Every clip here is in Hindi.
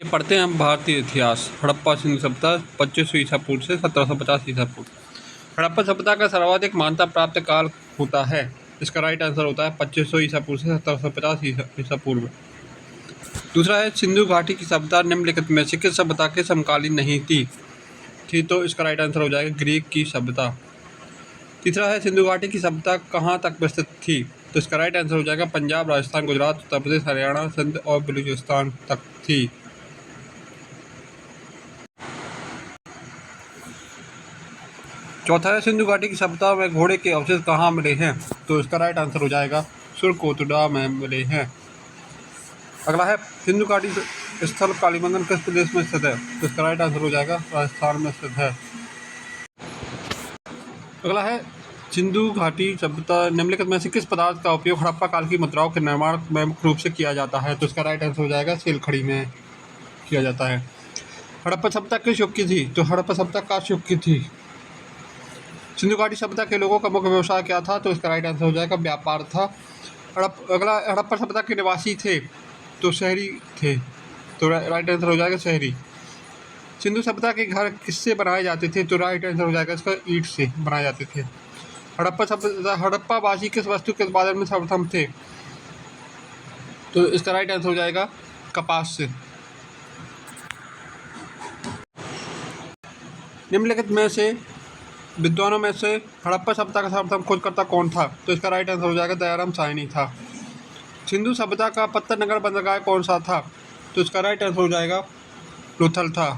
ये पढ़ते हैं हम भारतीय इतिहास। हड़प्पा सिंधु सभ्यता 2500 ईसा पूर्व से 1750 ईसा पूर्व। हड़प्पा सभ्यता का सर्वाधिक मान्यता प्राप्त काल होता है। इसका राइट आंसर होता है 2500 ईसा पूर्व से 1750 ईसा पूर्व। दूसरा है सिंधु घाटी की सभ्यता निम्नलिखित में से किस सभ्यता के समकालीन नहीं थी तो इसका राइट आंसर हो जाएगा ग्रीक की सभ्यता। तीसरा है सिंधु घाटी की सभ्यता कहाँ तक विस्तृत थी तो इसका राइट आंसर हो जाएगा पंजाब, राजस्थान, गुजरात, उत्तर प्रदेश, हरियाणा, सिंध और बलूचिस्तान तक थी। चौथा है सिंधु घाटी की सभ्यता में घोड़े के अवशेष कहाँ मिले हैं तो इसका राइट आंसर हो जाएगा सुरकोटड़ा में मिले हैं। अगला है सिंधु घाटी स्थल कालीबंगन किस प्रदेश में स्थित है तो इसका राइट आंसर हो जाएगा राजस्थान में स्थित है। अगला है सिंधु घाटी सभ्यता निम्नलिखित में से किस पदार्थ का उपयोग हड़प्पा काल की मुद्राओं के निर्माण में मुख्य रूप से किया जाता है तो इसका राइट आंसर हो जाएगा सेलखड़ी में किया जाता है। हड़प्पा सभ्यता किस युग की थी तो हड़प्पा सभ्यता काश युग की थी। सिंधु घाटी सभ्यता के लोगों का मुख्य व्यवसाय क्या था तो इसका राइट आंसर हो जाएगा व्यापार था। अगला हड़प्पा सभ्यता के निवासी थे तो शहरी थे तो राइट आंसर हो जाएगा शहरी। सिंधु सभ्यता के घर किससे बनाए जाते थे तो राइट आंसर हो जाएगा इसका ईंट से बनाए जाते थे। हड़प्पा सभ्यता हड़प्पावासी किस वस्तु के उत्पादन में सर्वप्रथम थे तो इसका राइट आंसर हो जाएगा कपास से। निम्नलिखित में से विद्वानों में से हड़प्पा सभ्यता का सर्वप्रथम खोजकर्ता कौन था तो इसका राइट आंसर हो जाएगा दयाराम साहनी था। सिंधु सभ्यता का पत्थर नगर बंदरगाह कौन सा था तो इसका राइट आंसर हो जाएगा लोथल था।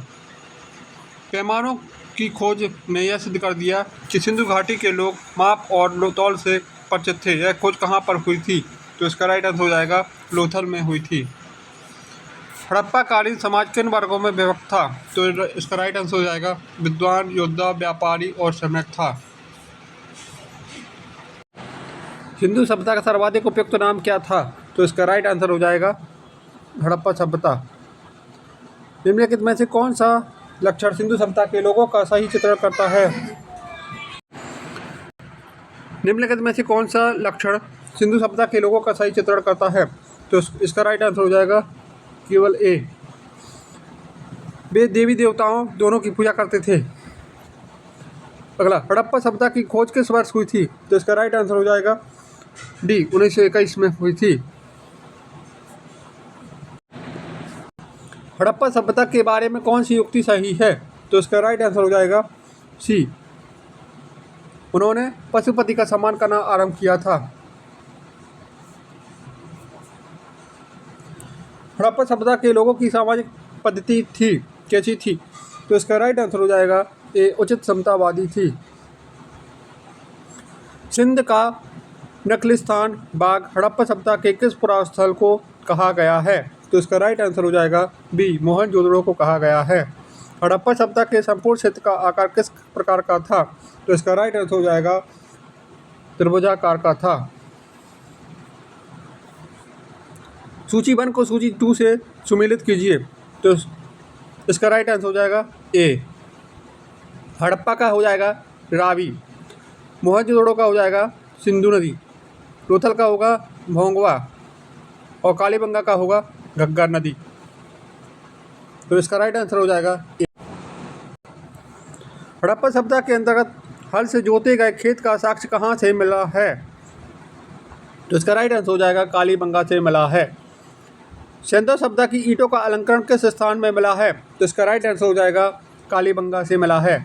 पैमानों की खोज ने यह सिद्ध कर दिया कि सिंधु घाटी के लोग माप और तौल से परिचित थे। यह खोज कहाँ पर हुई थी तो इसका राइट आंसर हो जाएगा लोथल में हुई थी। हड़प्पा कालीन समाज किन वर्गों में विभक्त था तो इसका राइट आंसर हो जाएगा विद्वान, योद्धा, व्यापारी और श्रमिक था। सिंधु सभ्यता का सर्वाधिक उपयुक्त नाम क्या था तो इसका राइट आंसर हो जाएगा हड़प्पा सभ्यता। निम्नलिखित में से कौन सा लक्षण सिंधु सभ्यता के लोगों का सही चित्रण करता है निम्नलिखित में से कौन सा लक्षण सिंधु सभ्यता के लोगों का सही चित्रण करता है तो इसका राइट आंसर हो जाएगा केवल ए। वे देवी देवताओं दोनों की पूजा करते थे। अगला हड़प्पा सभ्यता की खोज किस वर्ष हुई थी तो इसका राइट आंसर हो जाएगा डी 1921 में हुई थी। हड़प्पा सभ्यता के बारे में कौन सी युक्ति सही है तो इसका राइट आंसर हो जाएगा सी, उन्होंने पशुपति का सम्मान करना आरंभ किया था। हड़प्पा सभ्यता के लोगों की सामाजिक पद्धति थी कैसी थी तो इसका राइट आंसर हो जाएगा ए उचित समतावादी थी। सिंध का नखलिस्तान बाग हड़प्पा सभ्यता के किस पुरास्थल को कहा गया है तो इसका राइट आंसर हो जाएगा बी मोहनजोदड़ो को कहा गया है। हड़प्पा सभ्यता के संपूर्ण क्षेत्र का आकार किस प्रकार का था तो इसका राइट आंसर हो जाएगा त्रिभुजाकार का था। सूची 1 को सूची 2 से सुमेलित कीजिए तो इसका राइट आंसर हो जाएगा ए। हड़प्पा का हो जाएगा रावी, मोहनजोदड़ो का हो जाएगा सिंधु नदी, लोथल का होगा भोंगवा और कालीबंगा का होगा घग्गर नदी। तो इसका राइट आंसर हो जाएगा ए। हड़प्पा सभ्यता के अंतर्गत हल से जोते गए खेत का साक्ष्य कहाँ से मिला है तो इसका राइट आंसर हो जाएगा कालीबंगा से मिला है। सिंधु सभ्यता की ईंटों का अलंकरण किस स्थान में मिला है तो इसका राइट आंसर हो जाएगा कालीबंगा से मिला है।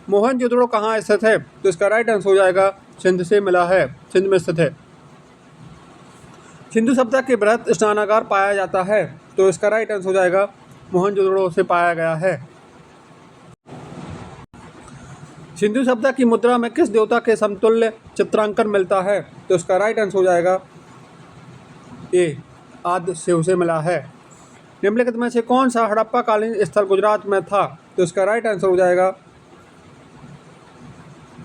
मोहनजोदड़ो कहाँ स्थित है तो इसका राइट आंसर हो जाएगा सिंध से मिला है, सिंध में स्थित है। सिंधु सभ्यता के बृहत स्नानागार पाया जाता है तो इसका राइट आंसर हो जाएगा मोहनजोदड़ो से पाया गया है। सिंधु सभ्यता की मुद्रा में किस देवता के समतुल्य चित्रांकन मिलता है तो इसका राइट आंसर हो जाएगा ए आदि शिव से मिला है। निम्नलिखित में से कौन सा हड़प्पा कालीन स्थल गुजरात में था तो इसका राइट आंसर हो जाएगा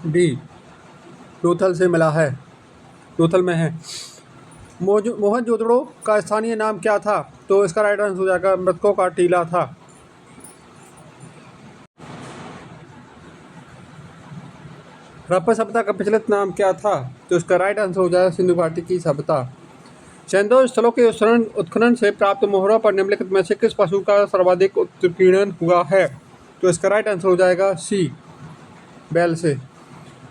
डी लोथल से मिला है, लोथल में है। मोहनजोदड़ो का स्थानीय नाम क्या था तो इसका राइट आंसर हो जाएगा मृतकों का टीला था। हड़प्पा सभ्यता का प्रचलित नाम क्या था तो इसका राइट आंसर हो जाएगा सिंधु घाटी की सभ्यता। सैकड़ों स्थलों के उत्खनन से प्राप्त मोहरों पर निम्नलिखित में से किस पशु का सर्वाधिक उत्कीर्णन हुआ है? तो इसका राइट आंसर हो जाएगा सी, बैल से।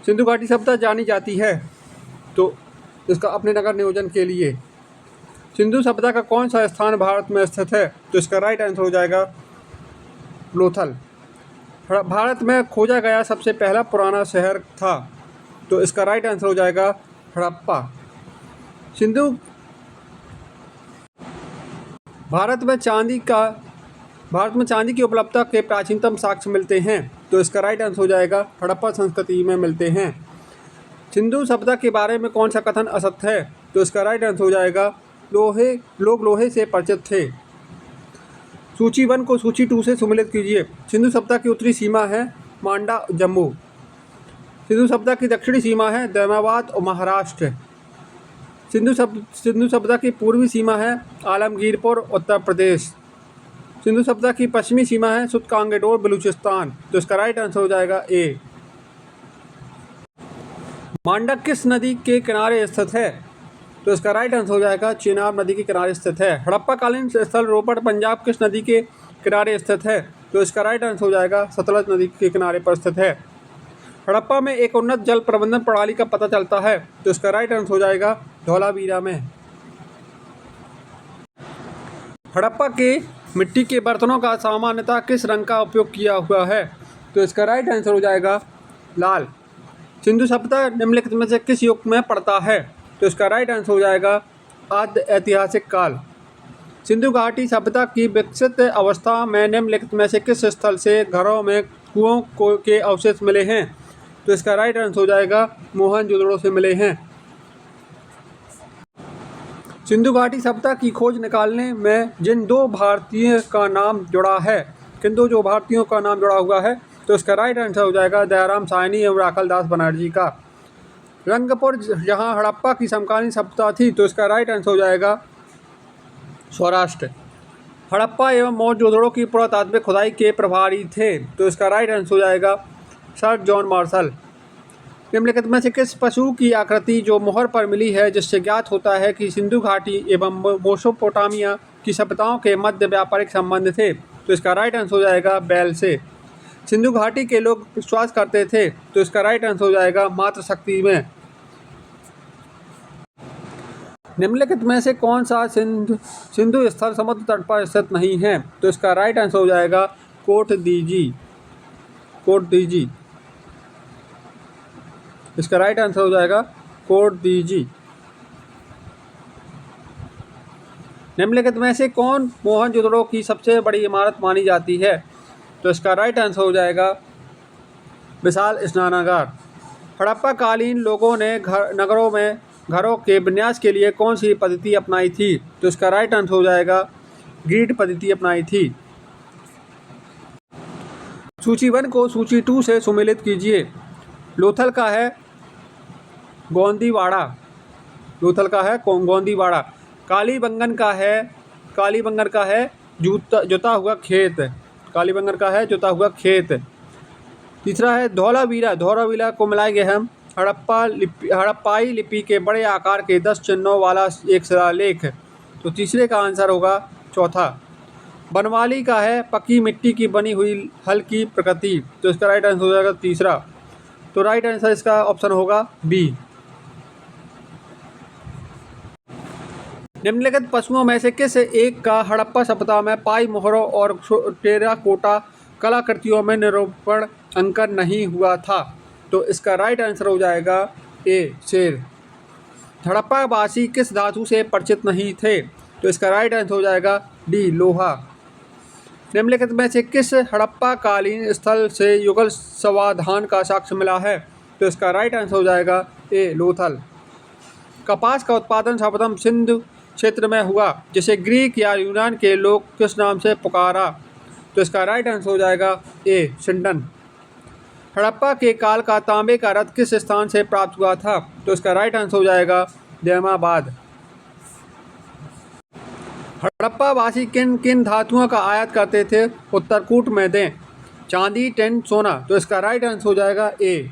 सिंधु घाटी सभ्यता जानी जाती है तो इसका अपने नगर नियोजन के लिए। सिंधु सभ्यता का कौन सा स्थान भारत में स्थित है? तो इसका राइट आंसर हो जाएगा लोथल। भारत में खोजा गया सबसे पहला पुराना शहर था, तो इसका राइट आंसर हो जाएगा हड़प्पा। सिंधु भारत में चांदी की उपलब्धता के प्राचीनतम साक्ष्य मिलते हैं, तो इसका राइट आंसर हो जाएगा हड़प्पा संस्कृति में मिलते हैं। सिंधु सभ्यता के बारे में कौन सा कथन असत्य है? तो इसका राइट आंसर हो जाएगा लोग लोहे से परिचित थे। सूची 1 को सूची 2 से सम्मिलित कीजिए। सिंधु सभ्यता की उत्तरी सीमा है मांडा जम्मू। सिंधु सभ्यता की दक्षिणी सीमा है दैमाबाद और महाराष्ट्र। सिंधु सभ्यता की पूर्वी सीमा है आलमगीरपुर उत्तर प्रदेश। सिंधु सभ्यता की पश्चिमी सीमा है सुतकांगेडोर बलूचिस्तान, तो इसका राइट आंसर हो जाएगा ए। मांडक किस नदी के किनारे स्थित है? तो इसका राइट आंसर हो जाएगा चेनाब नदी के किनारे स्थित है। हड़प्पा कालीन स्थल रोपड़ पंजाब किस नदी के किनारे स्थित है? तो इसका राइट आंसर हो जाएगा सतलज नदी के किनारे पर स्थित है। हड़प्पा में एक उन्नत जल प्रबंधन प्रणाली का पता चलता है, तो इसका राइट आंसर हो जाएगा धौलावीरा में। हड़प्पा के मिट्टी के बर्तनों का सामान्यतः किस रंग का उपयोग किया हुआ है? तो इसका राइट आंसर हो जाएगा लाल। सिंधु सभ्यता निम्नलिखित में से किस युग में पड़ता है? तो इसका राइट आंसर हो जाएगा आद्य ऐतिहासिक काल। सिंधु घाटी सभ्यता की विकसित अवस्था में निम्नलिखित में से किस स्थल से घरों में कुओं के अवशेष मिले हैं? तो इसका राइट आंसर हो जाएगा मोहनजोदड़ो से मिले हैं। सिंधु घाटी सभ्यता की खोज निकालने में जिन 2 भारतीय का नाम जुड़ा है, किन 2 भारतीयों का नाम जुड़ा हुआ है? तो इसका राइट आंसर हो जाएगा दयाराम साहनी एवं राखल दास बनर्जी का। रंगपुर जहां हड़प्पा की समकालीन सभ्यता थी, तो इसका राइट आंसर हो जाएगा सौराष्ट्र। हड़प्पा एवं मोहनजोदड़ो की पुरातात्विक खुदाई के प्रभारी थे, तो इसका राइट आंसर हो जाएगा सर जॉन मार्शल। निम्नलिखित में से किस पशु की आकृति जो मोहर पर मिली है जिससे ज्ञात होता है कि सिंधु घाटी एवं मेसोपोटामिया की सभ्यताओं के मध्य व्यापारिक संबंध थे? तो इसका राइट आंसर हो जाएगा बैल से। सिंधु घाटी के लोग विश्वास करते थे, तो इसका राइट आंसर हो जाएगा मातृशक्ति में। निम्नलिखित में से कौन सा सिंधु स्थल समुद्र तट पर स्थित नहीं है? तो इसका राइट आंसर हो जाएगा कोट दीजी। इसका राइट आंसर हो जाएगा कोट दीजी। निम्नलिखित में से कौन मोहनजोदड़ो की सबसे बड़ी इमारत मानी जाती है? तो इसका राइट आंसर हो जाएगा विशाल स्नानागार। हड़प्पा कालीन लोगों ने नगरों में घरों के विन्यास के लिए कौन सी पद्धति अपनाई थी? तो इसका राइट आंसर हो जाएगा ग्रिड पद्धति अपनाई थी। सूची 1 को सूची 2 से सम्मिलित कीजिए। लोथल का है गोंदीवाड़ा। कालीबंगन का है जुता हुआ खेत। तीसरा है धौलावीरा को मिलाएंगे हम हड़प्पाई लिपि के बड़े आकार के 10 चिन्हों वाला एक शिलालेख, तो तीसरे का आंसर होगा चौथा। बनवाली का है पक्की मिट्टी की बनी हुई हल्की प्रकृति, तो इसका राइट आंसर हो जाएगा तीसरा। तो राइट आंसर इसका ऑप्शन होगा बी। निम्नलिखित पशुओं में से किस एक का हड़प्पा सभ्यता में पाई मोहरों और टेराकोटा कलाकृतियों में निरूपण अंकन नहीं हुआ था? तो इसका राइट आंसर हो जाएगा ए, शेर। हड़प्पा वासी किस धातु से परिचित नहीं थे? तो इसका राइट आंसर हो जाएगा डी, लोहा। निम्नलिखित में से किस हड़प्पा कालीन स्थल से युगल समाधान का साक्ष्य मिला है? तो इसका राइट आंसर हो जाएगा ए, लोथल। कपास का उत्पादन सर्वप्रथम सिंधु क्षेत्र में हुआ, जिसे ग्रीक या यूनान के लोग किस नाम से पुकारा? तो इसका राइट आंसर हो जाएगा ए, सिंडन। हड़प्पा के काल का तांबे का रथ किस स्थान से प्राप्त हुआ था? तो इसका राइट आंसर हो जाएगा दैमाबाद। हड़प्पा वासी किन किन धातुओं का आयात करते थे? उत्तरकूट में दें चांदी, टिन, सोना, तो इसका राइट आंसर हो जाएगा ए,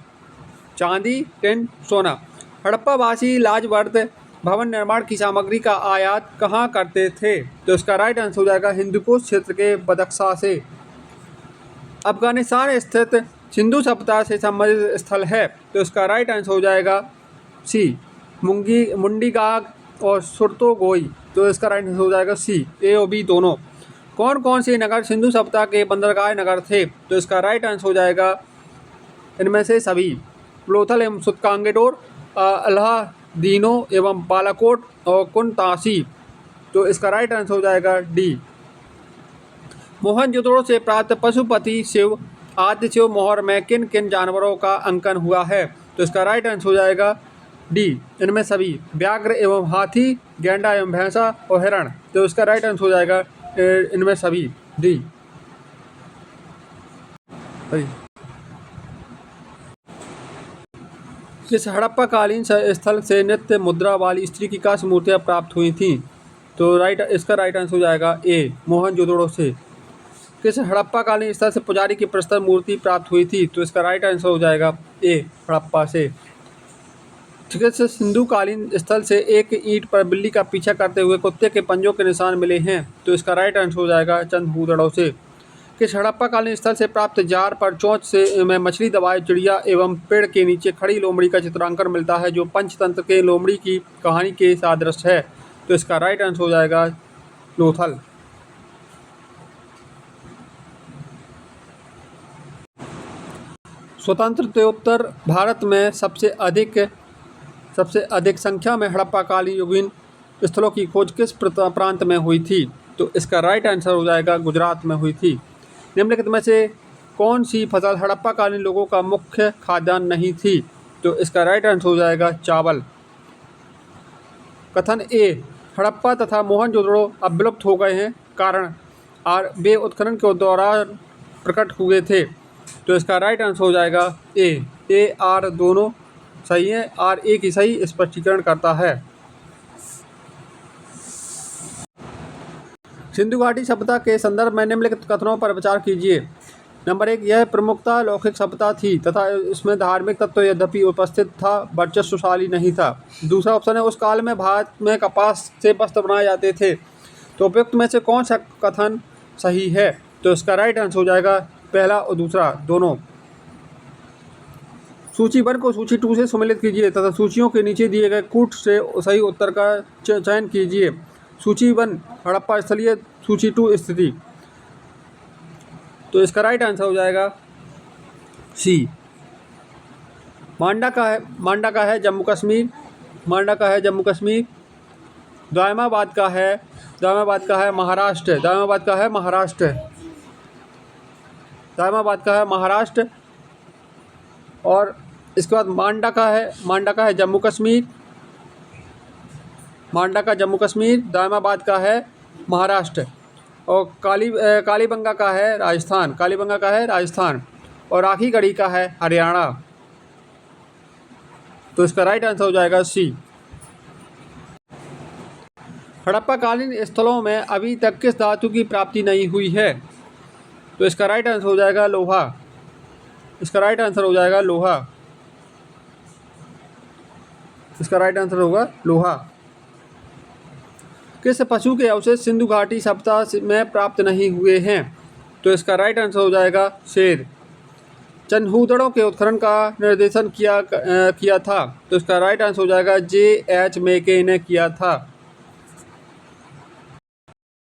चांदी, टिन, सोना। हड़प्पा वासी लाजवर्द भवन निर्माण की सामग्री का आयात कहाँ करते थे? तो इसका राइट आंसर हो जाएगा हिंदुकुश क्षेत्र के बदख्शा से। अफगानिस्तान स्थित सिंधु सभ्यता से संबंधित स्थल है, तो इसका राइट आंसर हो जाएगा सी मुंडीगाग और सुरतोगोई। तो इसका राइट आंसर हो जाएगा सी, ए और बी दोनों। कौन कौन से नगर सिंधु सभ्यता के बंदरगाह नगर थे? तो इसका राइट आंसर हो जाएगा इनमें से सभी, लोथल एवं सुतकांगेडोर, अल्लादीनो एवं बालाकोट और कुनतासी। तो इसका राइट आंसर हो जाएगा डी। मोहनजोदड़ो से प्राप्त पशुपति शिव आदि शिव मोहर में किन किन जानवरों का अंकन हुआ है? तो इसका राइट आंसर हो जाएगा डी, इनमें सभी, व्याघ्र एवं हाथी, गैंडा एवं भैंसा और हिरण। तो इसका राइट आंसर हो जाएगा इनमें सभी, डी। किस हड़प्पा कालीन स्थल से नित्य मुद्रा वाली स्त्री की कांस्य मूर्तियां प्राप्त हुई थीं? तो इसका राइट आंसर हो जाएगा ए, मोहनजोदड़ो से। किस हड़प्पा कालीन स्थल से पुजारी की प्रस्तर मूर्ति प्राप्त हुई थी? तो इसका राइट आंसर हो जाएगा ए, हड़प्पा से। चिकित्सा सिंधु कालीन स्थल से एक ईंट पर बिल्ली का पीछा करते हुए कुत्ते के पंजों के निशान मिले हैं, तो इसका राइट आंसर हो जाएगा चंदहूदड़ो से। किस हड़प्पा कालीन स्थल से प्राप्त जार पर चोंच से में मछली दबाए चिड़िया एवं पेड़ के नीचे खड़ी लोमड़ी का चित्रांकन मिलता है, जो पंचतंत्र के लोमड़ी की कहानी के सादृश है? तो इसका राइट आंसर हो जाएगा लोथल। स्वतंत्रतोत्तर भारत में सबसे अधिक संख्या में हड़प्पा कालीन युगीन स्थलों की खोज किस प्रांत में हुई थी? तो इसका राइट आंसर हो जाएगा गुजरात में हुई थी। निम्नलिखित में से कौन सी फसल हड़प्पा कालीन लोगों का मुख्य खाद्यान्न नहीं थी? तो इसका राइट आंसर हो जाएगा चावल। कथन ए, हड़प्पा तथा मोहनजोदड़ो अब विलुप्त हो गए हैं, कारण वे उत्खनन के दौरान प्रकट हुए थे। तो इसका राइट आंसर हो जाएगा ए आर दोनों सही है, आर एक ही सही स्पष्टीकरण करता है। सिंधु घाटी सभ्यता के संदर्भ में निम्नलिखित कथनों पर विचार कीजिए। नंबर 1, यह प्रमुखता लौकिक सभ्यता थी तथा इसमें धार्मिक तत्व यद्यपि उपस्थित था, वर्चस्वशाली नहीं था। दूसरा ऑप्शन है, उस काल में भारत में कपास से वस्त्र बनाए जाते थे। तो उपयुक्त में से कौन सा कथन सही है? तो इसका राइट आंसर हो जाएगा पहला और दूसरा दोनों। सूची 1 को सूची 2 से सम्मिलित कीजिए तथा सूचियों के नीचे दिए गए कूट से सही उत्तर का चयन कीजिए। सूची 1 हड़प्पा स्थलीय, सूची 2 स्थिति। तो इसका राइट आंसर हो जाएगा सी, मांडा का है जम्मू कश्मीर, मांडा का है जम्मू कश्मीर। दायमाबाद का है महाराष्ट्र, दायमाबाद का है महाराष्ट्र। और इसके बाद मांडा का है जम्मू कश्मीर, मांडा का जम्मू कश्मीर, दायमाबाद का है महाराष्ट्र। और कालीबंगा का है राजस्थान, और आखीगढ़ी का है हरियाणा। तो इसका राइट आंसर हो जाएगा सी। हड़प्पा कालीन स्थलों में अभी तक किस धातु की प्राप्ति नहीं हुई है? तो इसका राइट आंसर हो जाएगा लोहा। इसका राइट आंसर होगा लोहा। किस पशु के अवशेष सिंधु घाटी सभ्यता में प्राप्त नहीं हुए हैं? तो इसका राइट आंसर हो जाएगा शेर। चंदहूदड़ो के उत्खनन का निर्देशन किया था, तो इसका राइट आंसर हो जाएगा जे एच मेके ने किया था।